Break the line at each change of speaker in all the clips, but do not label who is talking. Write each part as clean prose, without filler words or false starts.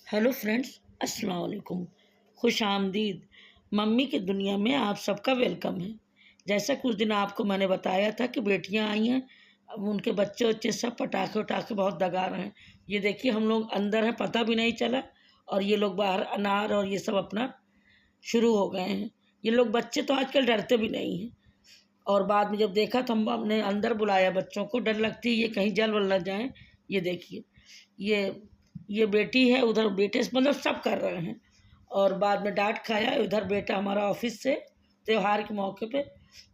Hello friends, अस्सलाम वालेकुम। खुश आमदीद। मम्मी की दुनिया में आप सबका वेलकम है। जैसा कुछ दिन आपको मैंने बताया था कि बेटियां आई हैं, अब उनके बच्चे बच्चे सब पटाखे उटाखे बहुत दगा रहे हैं। ये देखिए, हम लोग अंदर हैं, पता भी नहीं चला, और ये लोग बाहर अनार और ये सब अपना शुरू हो गए हैं। ये लोग बच्चे तो आजकल डरते भी नहीं हैं। और बाद में जब देखा तो हमने अंदर बुलाया बच्चों को, डर लगती है ये कहीं जल वल न जाएँ। ये देखिए, ये ये बेटी है, उधर बेटे से मतलब सब कर रहे हैं। और बाद में डांट खाया। इधर बेटा हमारा ऑफिस से त्योहार के मौके पे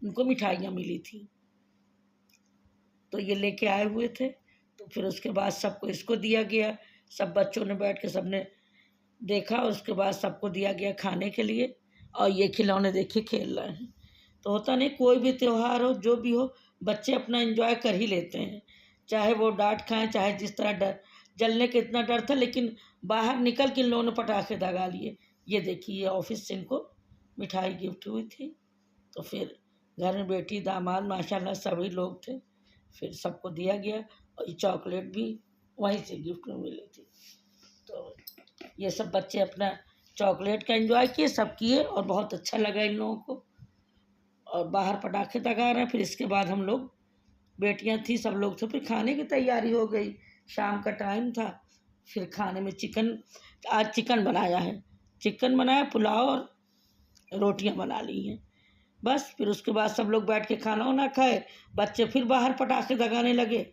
उनको मिठाइयाँ मिली थी, तो ये लेके आए हुए थे। तो फिर उसके बाद सबको इसको दिया गया। सब बच्चों ने बैठ के सबने देखा, और उसके बाद सबको दिया गया खाने के लिए। और ये खिलौने देखिए खेल रहे हैं। तो होता नहीं, कोई भी त्योहार हो जो भी हो, बच्चे अपना एंजॉय कर ही लेते हैं, चाहे वो डांट खाएं, चाहे जिस तरह डर जलने का इतना डर था, लेकिन बाहर निकल के इन लोगों ने पटाखे दगा लिए। ये देखिए, ये ऑफिस से इनको मिठाई गिफ्ट हुई थी। तो फिर घर में बेटी दामाद माशाल्लाह सभी लोग थे, फिर सबको दिया गया। और ये चॉकलेट भी वहीं से गिफ्ट में मिली थी। तो ये सब बच्चे अपना चॉकलेट का एंजॉय किए, सब किए, और बहुत अच्छा लगा इन लोगों को। और बाहर पटाखे दगा रहे हैं। फिर इसके बाद हम लोग, बेटियां थी, सब लोग थे, फिर खाने की तैयारी हो गई। शाम का टाइम था। फिर खाने में आज चिकन बनाया है। चिकन बनाया, पुलाव और रोटियां बना ली हैं। बस फिर उसके बाद सब लोग बैठ के खाना वाना खाए। बच्चे फिर बाहर पटाखे दगाने लगे।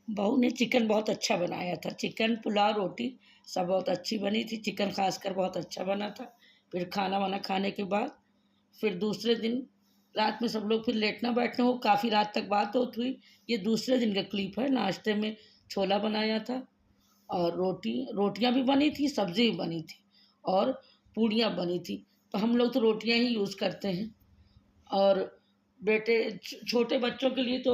बहू ने चिकन बहुत अच्छा बनाया था। चिकन, पुलाव, रोटी सब बहुत अच्छी बनी थी। चिकन खासकर बहुत अच्छा बना था। फिर खाना वाना खाने के बाद फिर दूसरे दिन रात में सब लोग फिर लेटना बैठना हो, काफ़ी रात तक बात होती हुई। ये दूसरे दिन का क्लिप है। नाश्ते में छोला बनाया था, और रोटियां भी बनी थी, सब्ज़ी भी बनी थी, और पूड़ियाँ बनी थी। तो हम लोग तो रोटियां ही यूज़ करते हैं। और छोटे बच्चों के लिए तो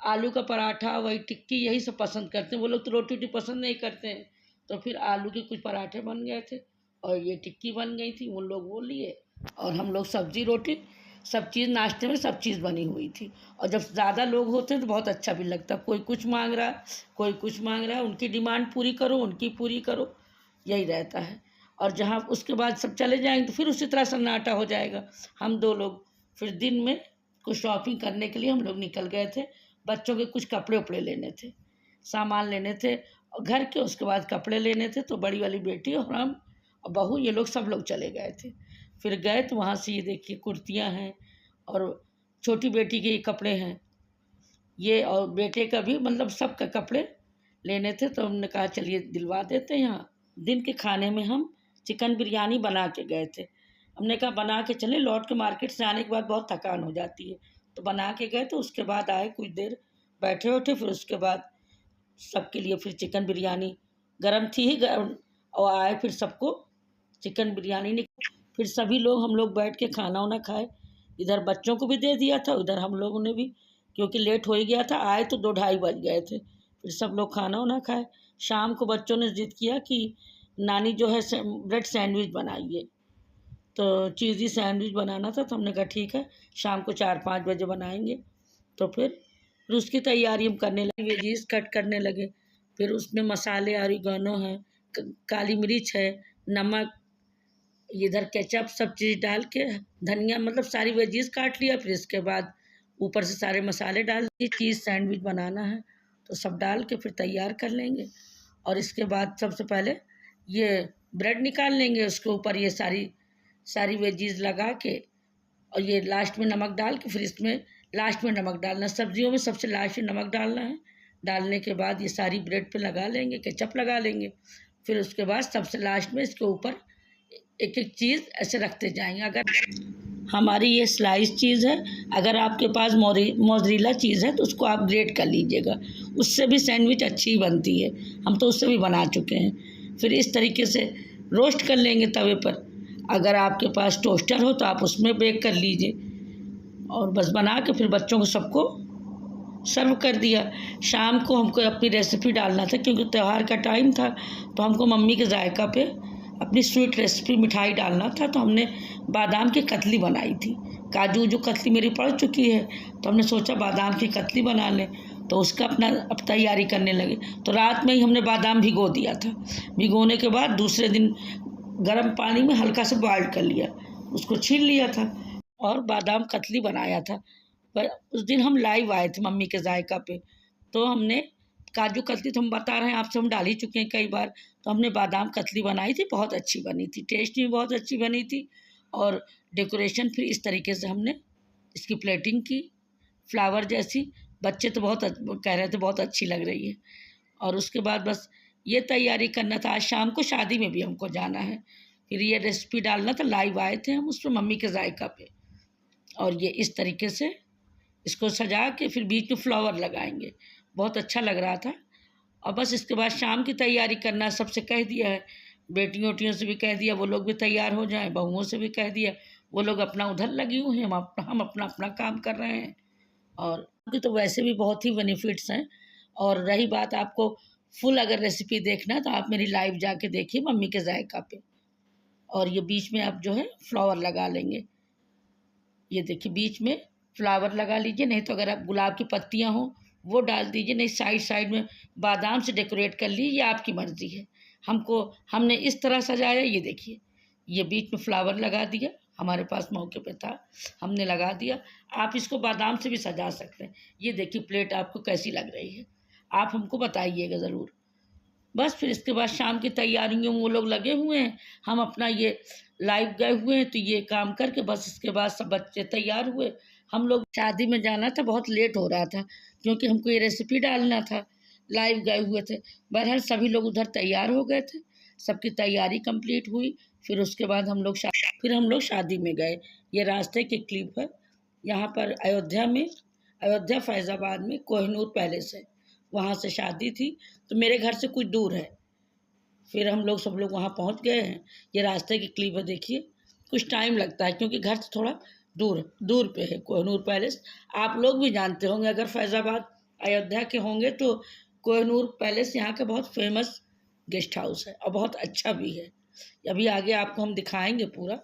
आलू का पराठा, वही टिक्की, यही सब पसंद करते हैं। वो लोग तो रोटी वोटी पसंद नहीं करते हैं। तो फिर आलू के कुछ पराठे बन गए थे, और ये टिक्की बन गई थी, उन लोग वो लिए। और हम लोग सब्ज़ी रोटी, सब चीज़ नाश्ते में सब चीज़ बनी हुई थी। और जब ज़्यादा लोग होते हैं तो बहुत अच्छा भी लगता है। कोई कुछ मांग रहा है, कोई कुछ मांग रहा है, उनकी डिमांड पूरी करो, उनकी पूरी करो, यही रहता है। और जहाँ उसके बाद सब चले जाएंगे तो फिर उसी तरह सन्नाटा हो जाएगा। हम दो लोग फिर दिन में कुछ शॉपिंग करने के लिए हम लोग निकल गए थे। बच्चों के कुछ कपड़े उपड़े लेने थे, सामान लेने थे, और घर के, उसके बाद कपड़े लेने थे। तो बड़ी वाली बेटी और हम और बहू, ये लोग सब लोग चले गए थे। फिर गए तो वहाँ से ये देखिए कुर्तियाँ हैं, और छोटी बेटी के ये कपड़े हैं, ये, और बेटे का भी, मतलब सबका कपड़े लेने थे। तो हमने कहा चलिए दिलवा देते हैं। यहाँ दिन के खाने में हम चिकन बिरयानी बना के गए थे। हमने कहा बना के चले, लौट के मार्केट से आने के बाद बहुत थकान हो जाती है। तो बना के गए, तो उसके बाद आए, कुछ देर बैठे उठे, फिर उसके बाद सबके लिए फिर चिकन बिरयानी गरम थी ही गरम, और आए फिर सबको चिकन बिरयानी ने। फिर सभी लोग, हम लोग बैठ के खाना वाना खाए। इधर बच्चों को भी दे दिया था, उधर हम लोगों ने भी, क्योंकि लेट हो ही गया था। आए तो 2 ढाई बज गए थे। फिर सब लोग खाना वाना खाए। शाम को बच्चों ने ज़िद किया कि नानी जो है ब्रेड सैंडविच बनाइए। तो चीज़ी सैंडविच बनाना था। तो हमने कहा ठीक है, शाम को 4-5 बजे बनाएंगे। तो फिर उसकी तैयारी हम करने लगे, वेजीज कट करने लगे। फिर उसमें मसाले, ऑरिगेनो है, काली मिर्च है, नमक, इधर केचप, सब चीज़ डाल के, धनिया, मतलब सारी वेजीज काट लिया। फिर इसके बाद ऊपर से सारे मसाले डाल दिए। चीज़ सैंडविच बनाना है तो सब डाल के फिर तैयार कर लेंगे। और इसके बाद सबसे पहले ये ब्रेड निकाल लेंगे, उसके ऊपर ये सारी वेजीज लगा के, और ये लास्ट में नमक डाल के, फिर इसमें लास्ट में नमक डालना, सब्जियों में सबसे लास्ट में नमक डालना है। डालने के बाद ये सारी ब्रेड पे लगा लेंगे, केचप लगा लेंगे। फिर उसके बाद सबसे लास्ट में इसके ऊपर एक एक चीज़ ऐसे रखते जाएंगे। अगर हमारी ये स्लाइस चीज़ है, अगर आपके पास मोज़रेला चीज़ है तो उसको आप ग्रेट कर लीजिएगा, उससे भी सैंडविच अच्छी बनती है। हम तो उससे भी बना चुके हैं। फिर इस तरीके से रोस्ट कर लेंगे तवे पर। अगर आपके पास टोस्टर हो तो आप उसमें बेक कर लीजिए। और बस बना के फिर बच्चों को सबको सर्व कर दिया। शाम को हमको अपनी रेसिपी डालना था, क्योंकि त्यौहार का टाइम था। तो हमको मम्मी के जायका पे अपनी स्वीट रेसिपी मिठाई डालना था। तो हमने बादाम की कतली बनाई थी। काजू जो कतली मेरी पड़ चुकी है, तो हमने सोचा बादाम की कतली बना लें। तो उसका अपना अब तैयारी करने लगे। तो रात में ही हमने बादाम भिगो दिया था। भिगोने के बाद दूसरे दिन गर्म पानी में हल्का सा बॉयल कर लिया, उसको छील लिया था और बादाम कतली बनाया था। पर उस दिन हम लाइव आए थे मम्मी के जायका पे, तो हमने काजू कतली, तो हम बता रहे हैं आपसे, हम डाल ही चुके हैं कई बार। तो हमने बादाम कतली बनाई थी, बहुत अच्छी बनी थी, टेस्ट भी बहुत अच्छी बनी थी। और डेकोरेशन फिर इस तरीके से हमने इसकी प्लेटिंग की, फ्लावर जैसी। बच्चे तो बहुत कह रहे थे बहुत अच्छी लग रही है। और उसके बाद बस ये तैयारी करना था, आज शाम को शादी में भी हमको जाना है, फिर ये रेसिपी डालना था। लाइव आए थे हम उस पर मम्मी के जायका पे। और ये इस तरीके से इसको सजा के फिर बीच में फ्लावर लगाएंगे, बहुत अच्छा लग रहा था। और बस इसके बाद शाम की तैयारी करना, सबसे कह दिया है, बेटियों वोटियों से भी कह दिया, वो लोग भी तैयार हो जाएं, बहुओं से भी कह दिया, वो लोग अपना उधर लगी हुई हैं, हम अपना अपना काम कर रहे हैं। और तो वैसे भी बहुत ही बेनिफिट्स हैं। और रही बात आपको फुल अगर रेसिपी देखना है तो आप मेरी लाइव जाके देखिए मम्मी के जायका पे। और ये बीच में आप जो है फ्लावर लगा लेंगे, ये देखिए बीच में फ्लावर लगा लीजिए, नहीं तो अगर आप गुलाब की पत्तियां हो वो डाल दीजिए, नहीं साइड साइड में बादाम से डेकोरेट कर लीजिए, ये आपकी मर्ज़ी है। हमने इस तरह सजाया, ये देखिए ये बीच में फ्लावर लगा दिया, हमारे पास मौके पे था, हमने लगा दिया। आप इसको बादाम से भी सजा सकते हैं। ये देखिए प्लेट आपको कैसी लग रही है, आप हमको बताइएगा ज़रूर। बस फिर इसके बाद शाम की तैयारियों में वो लोग लगे हुए हैं, हम अपना ये लाइव गए हुए हैं, तो ये काम करके बस इसके बाद सब बच्चे तैयार हुए। हम लोग शादी में जाना था, बहुत लेट हो रहा था क्योंकि हमको ये रेसिपी डालना था, लाइव गए हुए थे। बहरहाल सभी लोग उधर तैयार हो गए थे, सबकी तैयारी कंप्लीट हुई। फिर उसके बाद हम लोग शादी में गए। ये रास्ते की क्लिप है, यहाँ पर अयोध्या फैज़ाबाद में कोहिनूर पैलेस है, वहाँ से शादी थी, तो मेरे घर से कुछ दूर है। फिर हम लोग सब लोग वहाँ पहुँच गए हैं। ये रास्ते की क्लिप है, देखिए कुछ टाइम लगता है क्योंकि घर से थोड़ा दूर पे है कोहिनूर पैलेस। आप लोग भी जानते होंगे, अगर फैज़ाबाद अयोध्या के होंगे तो कोहिनूर पैलेस यहाँ का बहुत फेमस गेस्ट हाउस है और बहुत अच्छा भी है। अभी आगे आपको हम दिखाएंगे, पूरा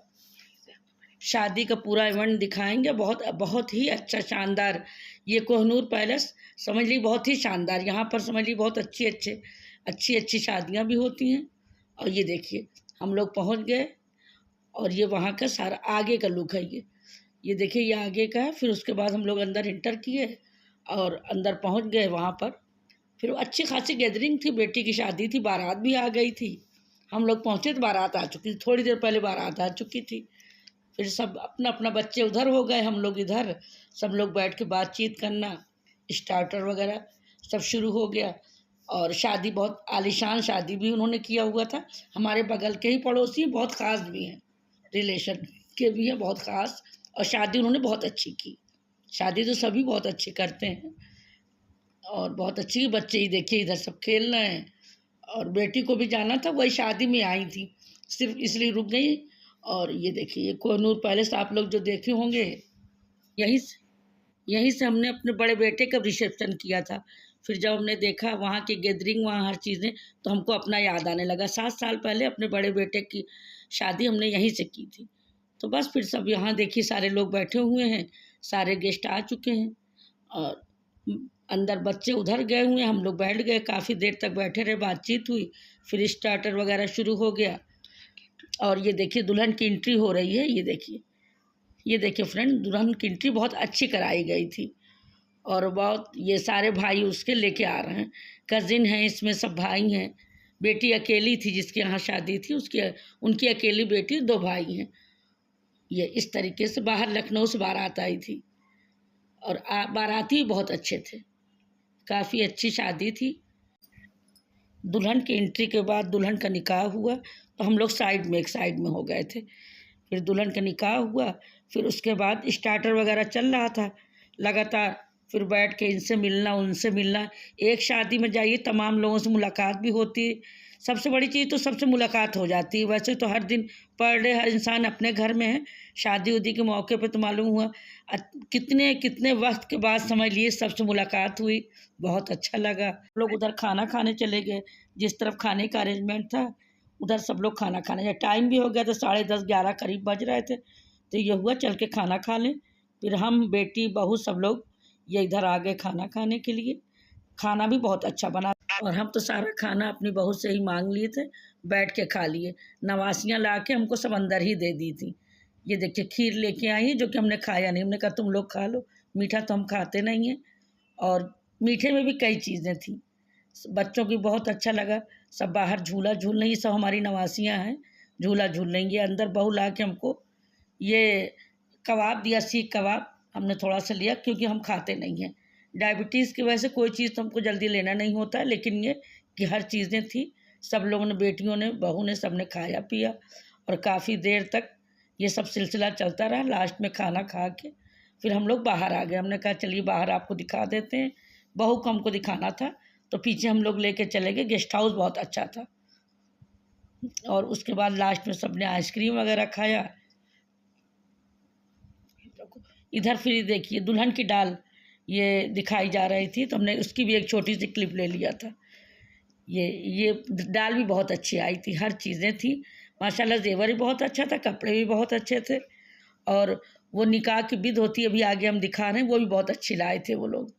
शादी का पूरा इवेंट दिखाएंगे, बहुत ही अच्छा शानदार ये कोहिनूर पैलेस समझ ली, बहुत ही शानदार। यहाँ पर समझ ली बहुत अच्छी शादियाँ भी होती हैं। और ये देखिए हम लोग पहुँच गए और ये वहाँ का सारा आगे का लुक है, ये देखिए ये आगे का है। फिर उसके बाद हम लोग अंदर इंटर किए और अंदर पहुँच गए। वहाँ पर फिर अच्छी खासी गैदरिंग थी, बेटी की शादी थी, बारात भी आ गई थी। हम लोग पहुँचे तो बारात आ चुकी थी, थोड़ी देर पहले बारात आ चुकी थी। फिर सब अपना अपना बच्चे उधर हो गए, हम लोग इधर, सब लोग बैठ के बातचीत करना, स्टार्टर वगैरह सब शुरू हो गया। और शादी बहुत आलीशान शादी भी उन्होंने किया हुआ था। हमारे बगल के ही पड़ोसी बहुत ख़ास भी हैं, रिलेशन के भी हैं बहुत ख़ास। और शादी उन्होंने बहुत अच्छी की, शादी तो सभी बहुत अच्छी करते हैं। और बहुत अच्छी, बच्चे ही देखिए इधर सब खेल रहे हैं। और बेटी को भी जाना था, वही शादी में आई थी, सिर्फ इसलिए रुक गई। और ये देखिए ये कोहिनूर पैलेस आप लोग जो देखे होंगे, यहीं से हमने अपने बड़े बेटे का रिसेप्शन किया था। फिर जब हमने देखा वहाँ की गैदरिंग, वहाँ हर चीज़ें, तो हमको अपना याद आने लगा, 7 साल पहले अपने बड़े बेटे की शादी हमने यहीं से की थी। तो बस फिर सब यहाँ देखिए सारे लोग बैठे हुए हैं, सारे गेस्ट आ चुके हैं और अंदर बच्चे उधर गए हुए हैं, हम लोग बैठ गए, काफ़ी देर तक बैठे रहे, बातचीत हुई। फिर स्टार्टर वगैरह शुरू हो गया। और ये देखिए दुल्हन की एंट्री हो रही है, ये देखिए फ्रेंड, दुल्हन की एंट्री बहुत अच्छी कराई गई थी। और बहुत ये सारे भाई उसके लेके आ रहे हैं, कज़िन हैं इसमें, सब भाई हैं। बेटी अकेली थी जिसके यहाँ शादी थी, उनकी अकेली बेटी, 2 भाई हैं। ये इस तरीके से बाहर लखनऊ से बारात आई थी और बाराती बहुत अच्छे थे, काफ़ी अच्छी शादी थी। दुल्हन की एंट्री के बाद दुल्हन का निकाह हुआ, तो हम लोग एक साइड में हो गए थे। फिर दुल्हन का निकाह हुआ, फिर उसके बाद स्टार्टर वगैरह चल रहा था लगातार। फिर बैठ के इनसे मिलना उनसे मिलना, एक शादी में जाइए तमाम लोगों से मुलाकात भी होती है। सबसे बड़ी चीज़ तो सबसे मुलाकात हो जाती है। वैसे तो हर दिन पर डे हर इंसान अपने घर में है, शादी उदी के मौके पे तो मालूम हुआ कितने वक्त के बाद समझ लिए सबसे मुलाकात हुई, बहुत अच्छा लगा। लोग उधर खाना खाने चले गए, जिस तरफ खाने का अरेंजमेंट था उधर सब लोग खाना खाने, टाइम भी हो गया था, 10:30-11 करीब बज रहे थे। तो ये हुआ चल के खाना खा लें। फिर हम बेटी बहू सब लोग ये इधर आ गए खाना खाने के लिए। खाना भी बहुत अच्छा बना। और हम तो सारा खाना अपनी बहू से ही मांग लिए थे, बैठ के खा लिए। नवासियाँ ला के हमको सब अंदर ही दे दी थी। ये देखिए खीर लेके आई है जो कि हमने खाया नहीं, हमने कहा तुम लोग खा लो, मीठा तो हम खाते नहीं हैं। और मीठे में भी कई चीज़ें थी, बच्चों की बहुत अच्छा लगा। सब बाहर झूला झूल रही, सब हमारी नवासियाँ हैं, झूला झूल रही है। अंदर बहू ला के हमको ये कबाब दिया, सीख कबाब हमने थोड़ा सा लिया क्योंकि हम खाते नहीं हैं। डायबिटीज़ की वजह से कोई चीज़ तो हमको जल्दी लेना नहीं होता है, लेकिन ये कि हर चीज़ें थी, सब लोगों ने, बेटियों ने, बहू ने, सब ने खाया पिया और काफ़ी देर तक ये सब सिलसिला चलता रहा। लास्ट में खाना खा के फिर हम लोग बाहर आ गए। हमने कहा चलिए बाहर आपको दिखा देते हैं, बहू को हमको दिखाना था तो पीछे हम लोग लेके चले गए। गेस्ट हाउस बहुत अच्छा था। और उसके बाद लास्ट में सब ने आइसक्रीम वगैरह खाया। इधर फिर देखिए दुल्हन की डाल ये दिखाई जा रही थी, तो हमने उसकी भी एक छोटी सी क्लिप ले लिया था। ये डाल भी बहुत अच्छी आई थी, हर चीज़ें थी माशाल्लाह। जेवर भी बहुत अच्छा था, कपड़े भी बहुत अच्छे थे। और वो निकाह की बिद होती है, अभी आगे हम दिखा रहे हैं, वो भी बहुत अच्छी लाए थे वो लोग।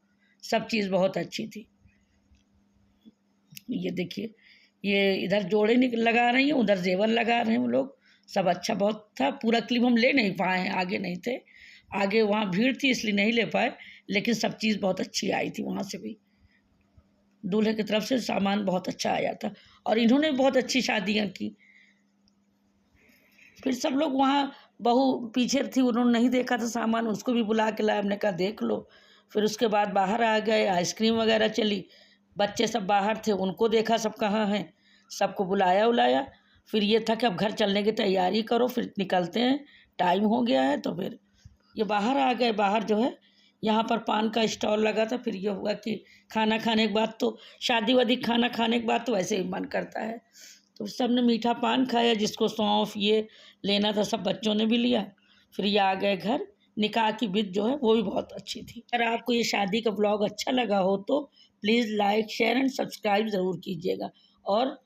सब चीज़ बहुत अच्छी थी। ये देखिए ये इधर जोड़े लगा रही हैं, उधर जेवर लगा रहे हैं वो लोग। सब अच्छा बहुत था। पूरा क्लिप हम ले नहीं पाए हैं, आगे नहीं थे, आगे वहाँ भीड़ थी इसलिए नहीं ले पाए, लेकिन सब चीज़ बहुत अच्छी आई थी वहाँ से भी। दूल्हे की तरफ से सामान बहुत अच्छा आया था और इन्होंने बहुत अच्छी शादियाँ की। फिर सब लोग वहाँ, बहू पीछे थी, उन्होंने नहीं देखा था सामान, उसको भी बुला के लाया। हमने कहा देख लो। फिर उसके बाद बाहर आ गए, आइसक्रीम वगैरह चली। बच्चे सब बाहर थे, उनको देखा सब कहाँ हैं, सबको बुलाया उलाया। फिर ये था कि अब घर चलने की तैयारी करो, फिर निकलते हैं, टाइम हो गया है। तो फिर ये बाहर आ गए। बाहर जो है यहाँ पर पान का स्टॉल लगा था। फिर ये हुआ कि खाना खाने के बाद तो, शादी वादी खाना खाने के बाद तो वैसे ही मन करता है, तो सब ने मीठा पान खाया। जिसको सौंफ ये लेना था सब बच्चों ने भी लिया। फिर ये आ गए घर। निकाह की बिद जो है वो भी बहुत अच्छी थी। अगर आपको ये शादी का ब्लॉग अच्छा लगा हो तो please like share and subscribe ज़रूर कीजिएगा। और